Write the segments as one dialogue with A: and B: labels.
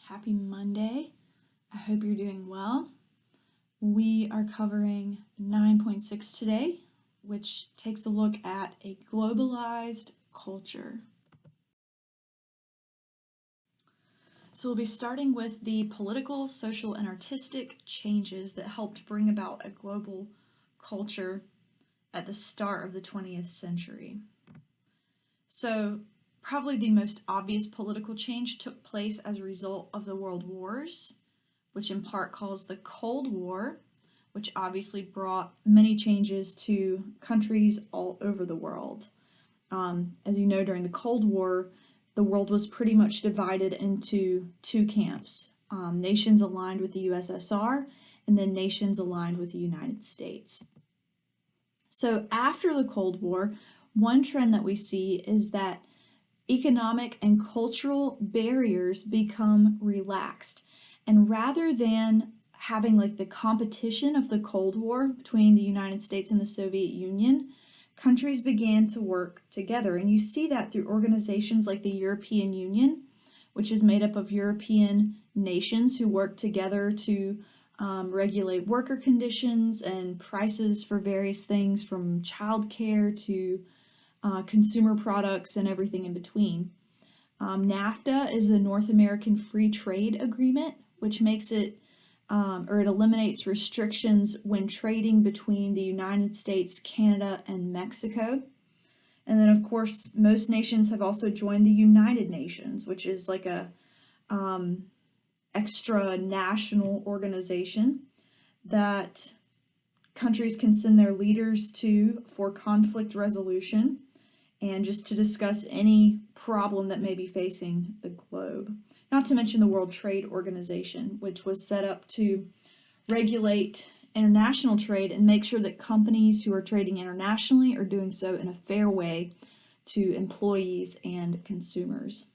A: Happy Monday. I hope you're doing well. We are covering 9.6 today, which takes a look at a globalized culture. So we'll be starting with the political, social, and artistic changes that helped bring about a global culture at the start of the 20th century. So probably the most obvious political change took place as a result of the World Wars, which in part caused the Cold War, which obviously brought many changes to countries all over the world. As you know, during the Cold War, the world was pretty much divided into two camps, nations aligned with the USSR and then nations aligned with the United States. So after the Cold War, one trend that we see is that economic and cultural barriers become relaxed. And rather than having like the competition of the Cold War between the United States and the Soviet Union, countries began to work together. And you see that through organizations like the European Union, which is made up of European nations who work together to regulate worker conditions and prices for various things from childcare to consumer products and everything in between. NAFTA is the North American Free Trade Agreement, which makes it, it eliminates restrictions when trading between the United States, Canada, and Mexico. And then, of course, most nations have also joined the United Nations, which is like a extra national organization that countries can send their leaders to for conflict resolution and just to discuss any problem that may be facing the globe. Not to mention the World Trade Organization, which was set up to regulate international trade and make sure that companies who are trading internationally are doing so in a fair way to employees and consumers.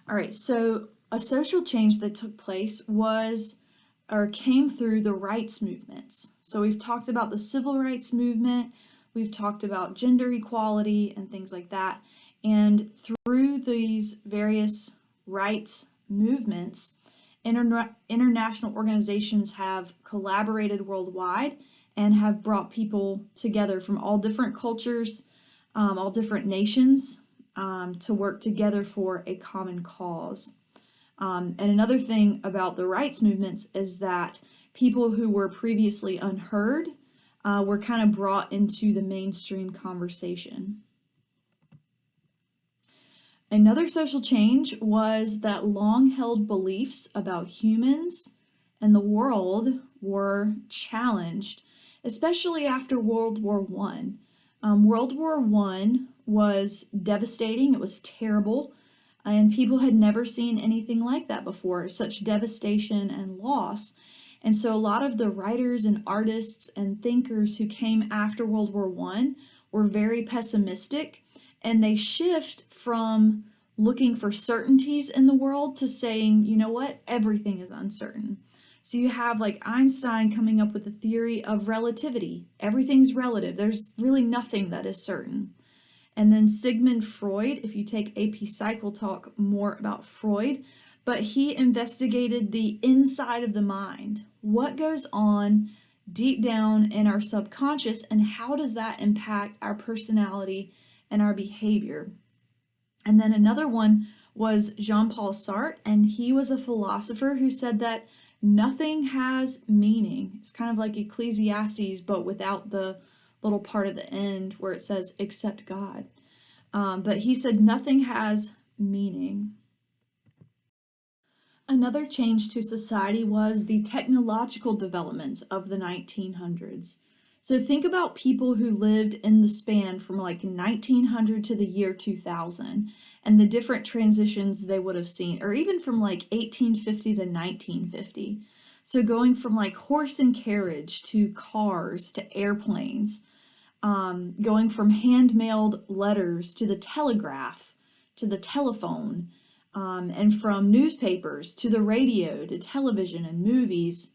A: All right, so a social change that took place was or came through the rights movements. So we've talked about the civil rights movement, we've talked about gender equality and things like that. And through these various rights movements, international organizations have collaborated worldwide and have brought people together from all different cultures, all different nations, to work together for a common cause. And another thing about the rights movements is that people who were previously unheard were kind of brought into the mainstream conversation. Another social change was that long-held beliefs about humans and the world were challenged, especially after World War I. World War I was devastating, it was terrible, and people had never seen anything like that before, such devastation and loss. And so a lot of the writers and artists and thinkers who came after World War I were very pessimistic, and they shift from looking for certainties in the world to saying, you know what, everything is uncertain. So you have like Einstein coming up with a theory of relativity. Everything's relative. There's really nothing that is certain. And then Sigmund Freud, if you take AP Psych, we'll talk more about Freud, but he investigated the inside of the mind. What goes on deep down in our subconscious, and how does that impact our personality and our behavior? And then another one was Jean-Paul Sartre, and he was a philosopher who said that nothing has meaning. It's kind of like Ecclesiastes, but without the little part at the end where it says, except God. But he said nothing has meaning. Another change to society was the technological development of the 1900s. So think about people who lived in the span from like 1900 to the year 2000 and the different transitions they would have seen, or even from like 1850 to 1950. So going from like horse and carriage to cars to airplanes, going from hand-mailed letters to the telegraph to the telephone, and from newspapers to the radio to television and movies,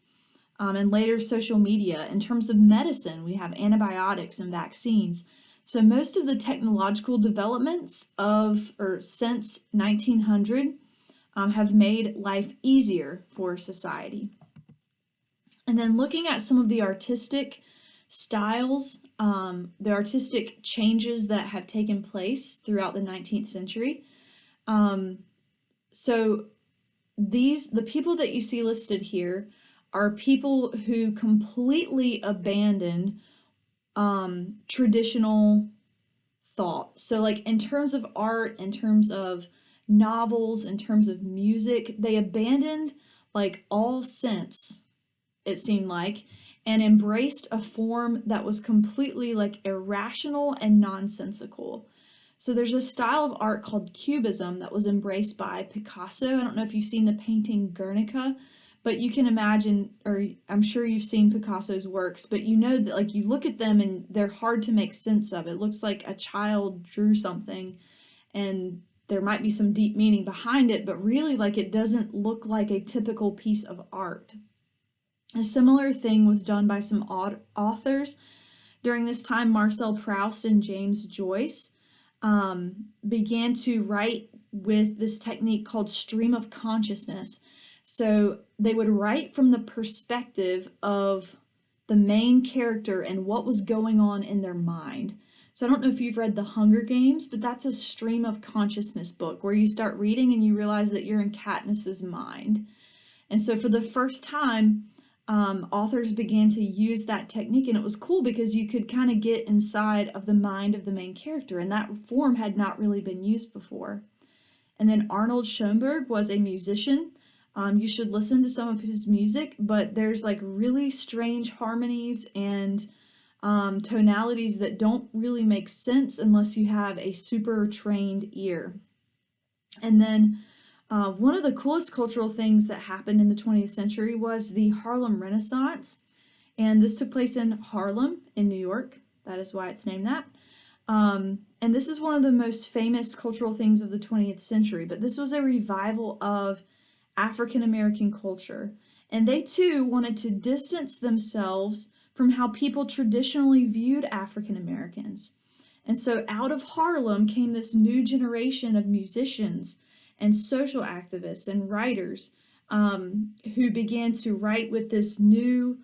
A: and later social media. In terms of medicine, we have antibiotics and vaccines. So most of the technological developments of or since 1900 have made life easier for society. And then looking at some of the artistic styles, the artistic changes that have taken place throughout the 19th century. So the people that you see listed here are people who completely abandoned traditional thought. So like in terms of art, in terms of novels, in terms of music, they abandoned like all sense, it seemed like, and embraced a form that was completely like irrational and nonsensical. So there's a style of art called Cubism that was embraced by Picasso. I don't know if you've seen the painting Guernica, but you can imagine, or I'm sure you've seen Picasso's works, but you know that like you look at them and they're hard to make sense of. It looks like a child drew something and there might be some deep meaning behind it, but really like it doesn't look like a typical piece of art. A similar thing was done by some authors during this time. Marcel Proust and James Joyce began to write with this technique called stream of consciousness. So they would write from the perspective of the main character and what was going on in their mind. So I don't know if you've read The Hunger Games, but that's a stream of consciousness book where you start reading and you realize that you're in Katniss's mind. And so for the first time, authors began to use that technique, and it was cool because you could kind of get inside of the mind of the main character, and that form had not really been used before. And then Arnold Schoenberg was a musician. You should listen to some of his music, but there's like really strange harmonies and tonalities that don't really make sense unless you have a super trained ear. And then one of the coolest cultural things that happened in the 20th century was the Harlem Renaissance. And this took place in Harlem in New York. That is why it's named that. And this is one of the most famous cultural things of the 20th century, but this was a revival of African American culture. And they too wanted to distance themselves from how people traditionally viewed African Americans. And so out of Harlem came this new generation of musicians and social activists and writers who began to write with this new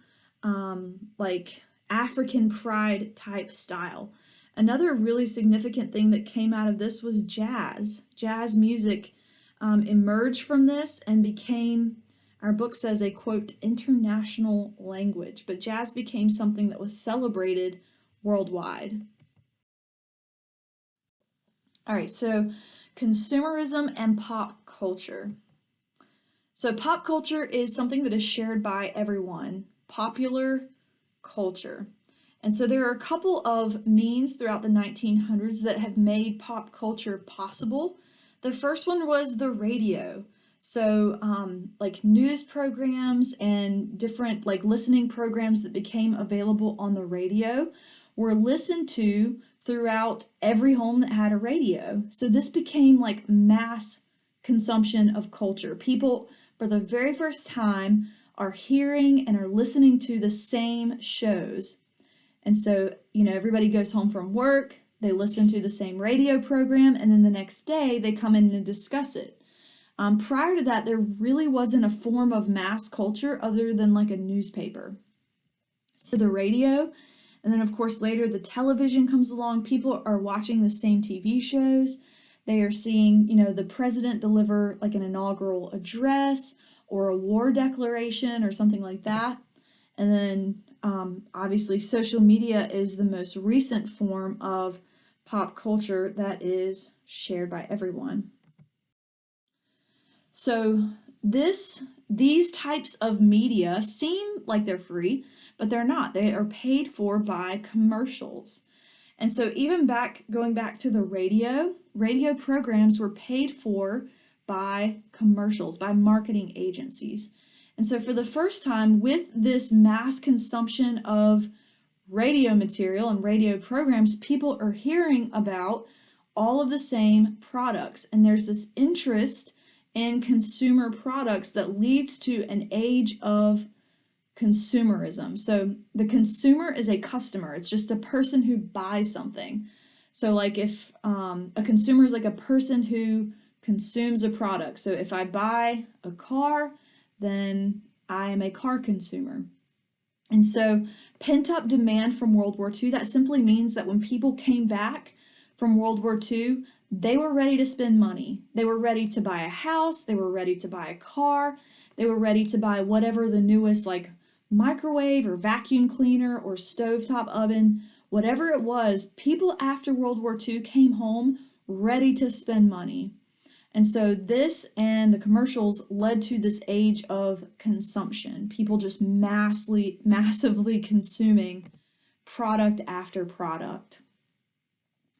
A: like African pride type style. Another really significant thing that came out of this was jazz. Jazz music emerged from this and became, our book says, a quote, international language. But jazz became something that was celebrated worldwide. All right, so consumerism and pop culture. So pop culture is something that is shared by everyone. Popular culture. And so there are a couple of means throughout the 1900s that have made pop culture possible. The first one was the radio. So like news programs and different like listening programs that became available on the radio were listened to throughout every home that had a radio. So this became like mass consumption of culture. People, for the very first time, are hearing and are listening to the same shows. And so, you know, everybody goes home from work, they listen to the same radio program, and then the next day they come in and discuss it. Prior to that, there really wasn't a form of mass culture other than like a newspaper. So the radio, and then of course later the television comes along. People are watching the same TV shows. They are seeing, you know, the president deliver like an inaugural address or a war declaration or something like that. And then obviously social media is the most recent form of pop culture that is shared by everyone. So these types of media seem like they're free, but they're not. They are paid for by commercials. And so even going back to the radio programs were paid for by commercials, by marketing agencies. And so for the first time, with this mass consumption of radio material and radio programs, people are hearing about all of the same products. And there's this interest in consumer products that leads to an age of consumerism. So the consumer is a customer. It's just a person who buys something. So like if a consumer is like a person who consumes a product. So if I buy a car, then I am a car consumer. And so pent up demand from World War II, that simply means that when people came back from World War II, they were ready to spend money. They were ready to buy a house, they were ready to buy a car, they were ready to buy whatever the newest like microwave or vacuum cleaner or stovetop oven, whatever it was, people after World War II came home ready to spend money. And so this and the commercials led to this age of consumption. People just massively consuming product after product.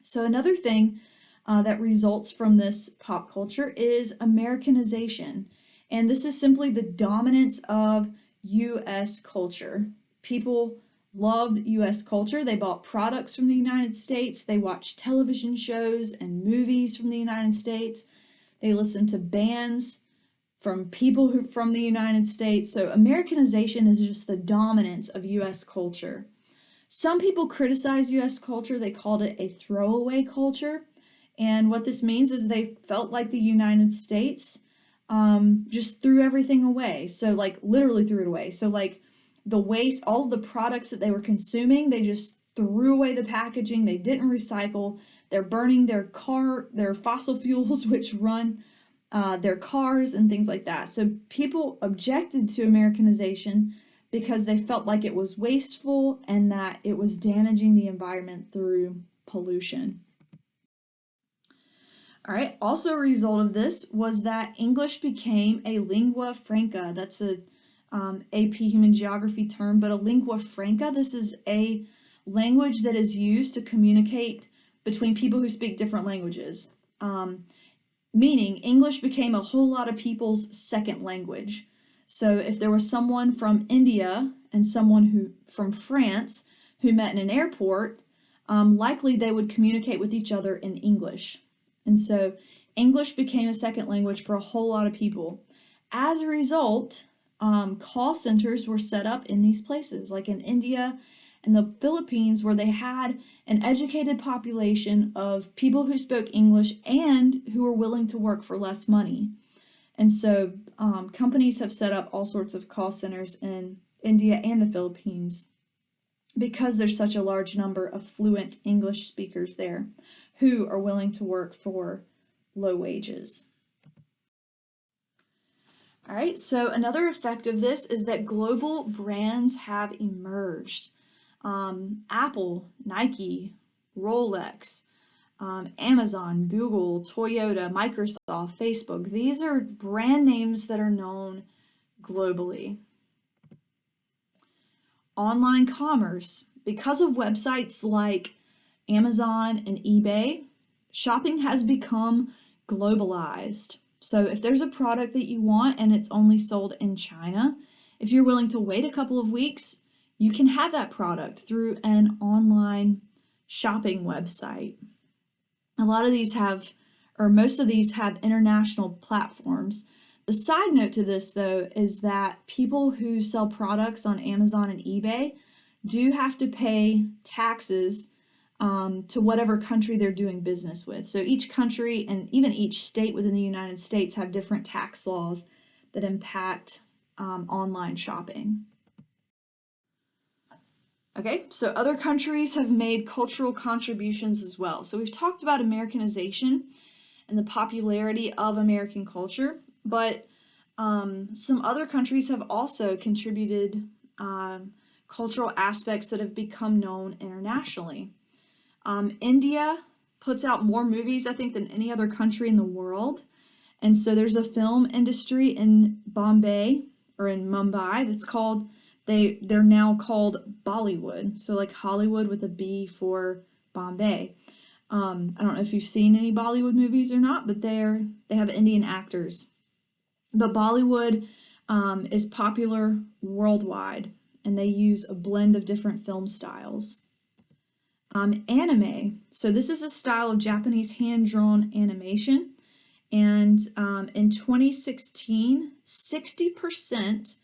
A: So another thing that results from this pop culture is Americanization. And this is simply the dominance of US culture. People loved US culture. They bought products from the United States. They watched television shows and movies from the United States. They listened to bands from people who from the United States. So Americanization is just the dominance of US culture. Some people criticize US culture. They called it a throwaway culture. And what this means is they felt like the United States just threw everything away. So like literally threw it away. So like the waste, all of the products that they were consuming, they just threw away the packaging. They didn't recycle. They're burning their fossil fuels, which run their cars and things like that. So people objected to Americanization because they felt like it was wasteful and that it was damaging the environment through pollution. All right, also a result of this was that English became a lingua franca. That's a AP Human Geography term, but a lingua franca, this is a language that is used to communicate between people who speak different languages. Meaning English became a whole lot of people's second language. So if there was someone from India and someone who from France who met in an airport, likely they would communicate with each other in English. And so English became a second language for a whole lot of people. As a result, call centers were set up in these places, like in India and the Philippines, where they had an educated population of people who spoke English and who were willing to work for less money. And so companies have set up all sorts of call centers in India and the Philippines because there's such a large number of fluent English speakers there who are willing to work for low wages. All right, so another effect of this is that global brands have emerged. Apple, Nike, Rolex, Amazon, Google, Toyota, Microsoft, Facebook. These are brand names that are known globally. Online commerce. Because of websites like Amazon and eBay, shopping has become globalized. So if there's a product that you want and it's only sold in China, if you're willing to wait a couple of weeks, you can have that product through an online shopping website. A lot of these have, or most of these have international platforms. The side note to this, though, is that people who sell products on Amazon and eBay do have to pay taxes to whatever country they're doing business with. So each country and even each state within the United States have different tax laws that impact online shopping. Okay, so other countries have made cultural contributions as well. So we've talked about Americanization and the popularity of American culture, but some other countries have also contributed cultural aspects that have become known internationally. India puts out more movies, I think, than any other country in the world. And so there's a film industry in Bombay or in Mumbai that's called, they're now called Bollywood. So like Hollywood with a B for Bombay. I don't know if you've seen any Bollywood movies or not, but they have Indian actors. But Bollywood is popular worldwide, and they use a blend of different film styles. Anime. So this is a style of Japanese hand-drawn animation. And in 2016, 60%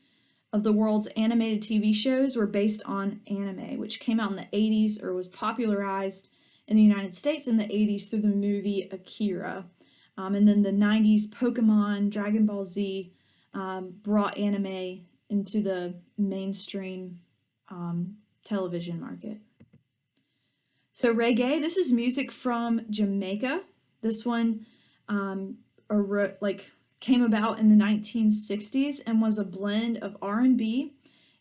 A: of the world's animated TV shows were based on anime, which came out in the 80s or was popularized in the United States in the 80s through the movie Akira. And then the 90s, Pokemon, Dragon Ball Z brought anime into the mainstream television market. So reggae, this is music from Jamaica. This one came about in the 1960s and was a blend of R&B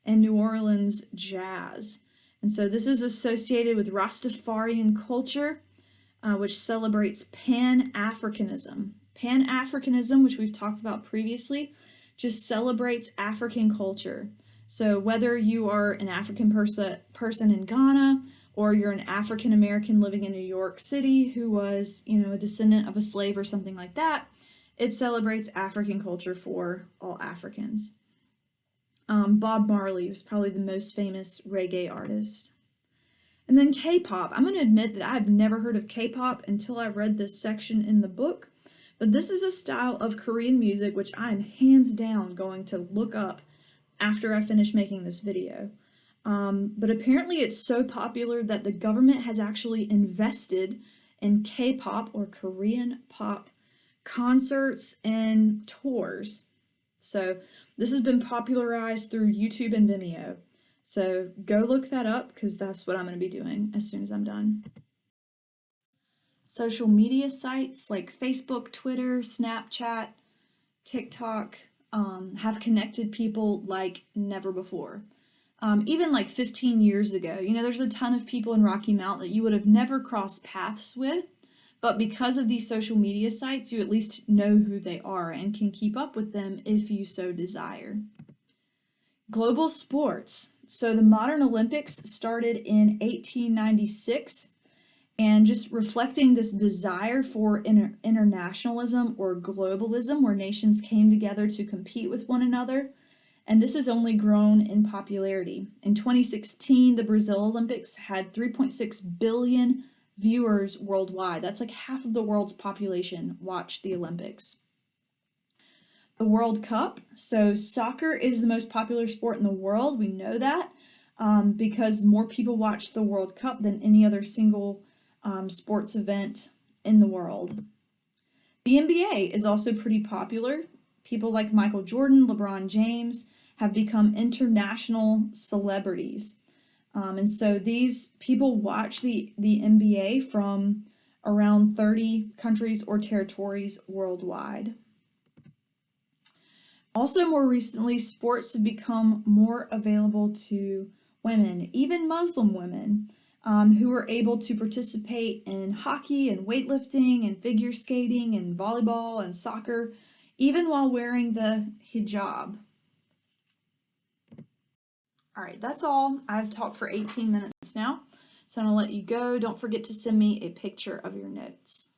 A: and New Orleans jazz. And so this is associated with Rastafarian culture, which celebrates Pan-Africanism. Pan-Africanism, which we've talked about previously, just celebrates African culture. So whether you are an African person in Ghana, or you're an African American living in New York City who was, a descendant of a slave or something like that, it celebrates African culture for all Africans. Bob Marley was probably the most famous reggae artist. And then K-pop. I'm going to admit that I've never heard of K-pop until I read this section in the book, but this is a style of Korean music which I'm hands down going to look up after I finish making this video. But apparently it's so popular that the government has actually invested in K-pop or Korean pop concerts and tours. So this has been popularized through YouTube and Vimeo. So go look that up because that's what I'm going to be doing as soon as I'm done. Social media sites like Facebook, Twitter, Snapchat, TikTok have connected people like never before. Even like 15 years ago, there's a ton of people in Rocky Mount that you would have never crossed paths with, but because of these social media sites, you at least know who they are and can keep up with them if you so desire. Global sports. So the modern Olympics started in 1896, and just reflecting this desire for internationalism or globalism, where nations came together to compete with one another. And this has only grown in popularity. In 2016, the Brazil Olympics had 3.6 billion viewers worldwide. That's like half of the world's population watched the Olympics. The World Cup. So soccer is the most popular sport in the world. We know that because more people watch the World Cup than any other single sports event in the world. The NBA is also pretty popular. People like Michael Jordan, LeBron James have become international celebrities. And so these people watch the NBA from around 30 countries or territories worldwide. Also, more recently, sports have become more available to women, even Muslim women, who are able to participate in hockey and weightlifting and figure skating and volleyball and soccer, even while wearing the hijab. All right, that's all. I've talked for 18 minutes now, so I'm gonna let you go. Don't forget to send me a picture of your notes.